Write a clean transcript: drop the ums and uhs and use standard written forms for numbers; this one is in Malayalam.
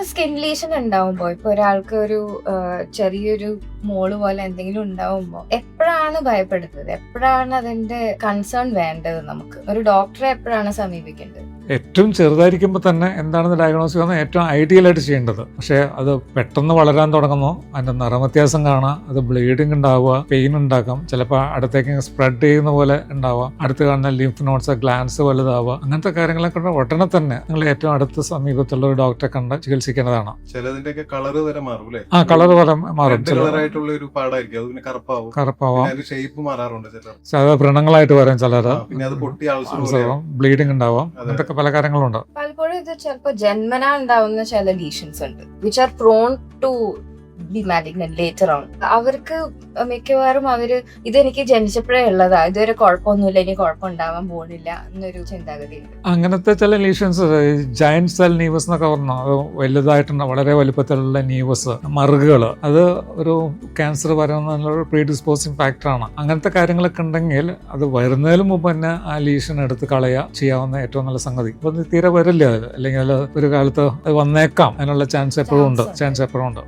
സ്കിൻ ലീഷൻ ഉണ്ടാവുമ്പോ ഇപ്പൊ ഒരാൾക്ക് ഒരു ചെറിയൊരു മോള് പോലെ എന്തെങ്കിലും ഉണ്ടാവുമ്പോ എപ്പോഴാണ് ഭയപ്പെടുന്നത്, എപ്പോഴാണ് അതിന്റെ കൺസേൺ വേണ്ടത്? നമുക്ക് ഒരു ഡോക്ടറെ എപ്പോഴാണ് സമീപിക്കേണ്ടത്? ഏറ്റവും ചെറുതായിരിക്കുമ്പോൾ തന്നെ എന്താണെന്ന് ഡയഗ്നോസ് ചെയ്യുന്നത് ഏറ്റവും ഐഡിയൽ ആയിട്ട് ചെയ്യേണ്ടത്. പക്ഷേ അത് പെട്ടെന്ന് വളരാൻ തുടങ്ങുന്നു, അതിന്റെ നിറവ്യത്യാസം കാണാം, അത് ബ്ലീഡിങ് ഉണ്ടാവുക, പെയിൻ ഉണ്ടാക്കാം, ചിലപ്പോൾ അടുത്തേക്ക് സ്പ്രെഡ് ചെയ്യുന്ന പോലെ ഉണ്ടാവാം, അടുത്ത് കാണുന്ന ലിംഫ് നോട്ട്സ് ഗ്ലാൻസ് വലുതാവുക, അങ്ങനത്തെ കാര്യങ്ങളൊക്കെ ഉടനെ തന്നെ നിങ്ങൾ ഏറ്റവും അടുത്ത സമീപത്തുള്ള ഒരു ഡോക്ടറെ കണ്ട് ചികിത്സിക്കേണ്ടതാണ്. ചിലതിന്റെയൊക്കെ കളറ് വരെ മാറും. ആ കളർ വരെ മാറും, കളറായിട്ടുള്ള ഒരു പാടായിരിക്കും, അത് പിന്നെ കറുപ്പാവും, ഷേപ്പ് മാറാറുണ്ട് ചില വ്രണങ്ങളായിട്ട് വരാം, ചിലത് പിന്നെ അത് പൊട്ടി ബ്ലീഡിങ് ഉണ്ടാവാം, അങ്ങനത്തെ പല കാര്യങ്ങളുണ്ട്. പലപ്പോഴും ഇത് ചിലപ്പോൾ ജന്മനാ ഉണ്ടാവുന്ന ചില ലീഷൻസ് ഉണ്ട് which are prone to be malignant later on. അവർക്ക് മിക്കവാറും ഇതെനിക്ക് ജനിച്ചപ്പോഴേ ഉള്ളതാ, ഇതുവരെ കുഴപ്പമൊന്നുമില്ല, ഇനി കുഴപ്പമുണ്ടാവാൻ പോകുന്നില്ല എന്നൊരു ചിന്താഗതി ഉണ്ട്. അങ്ങനത്തെ ചില ലീഷൻസ് ജയന്റ് സെൽ നീവസ് എന്നൊക്കെ പറഞ്ഞു, അത് വലുതായിട്ടുണ്ട്, വളരെ വലുപ്പത്തിലുള്ള നീവസ് മറുകുകൾ, അത് ഒരു ക്യാൻസർ വരുന്നതിനുള്ള പ്രീഡിസ്പോസിങ് ഫാക്ടറാണ്. അങ്ങനത്തെ കാര്യങ്ങളൊക്കെ ഉണ്ടെങ്കിൽ അത് വരുന്നതിന് മുമ്പ് തന്നെ ആ ലീഷൻ എടുത്ത് കളയുക ചെയ്യാവുന്ന ഏറ്റവും നല്ല സംഗതി. അപ്പൊ തീരെ വരില്ല അത്, അല്ലെങ്കിൽ ഒരു കാലത്ത് അത് വന്നേക്കാം, അതിനുള്ള ചാൻസ് എപ്പോഴും ഉണ്ട്.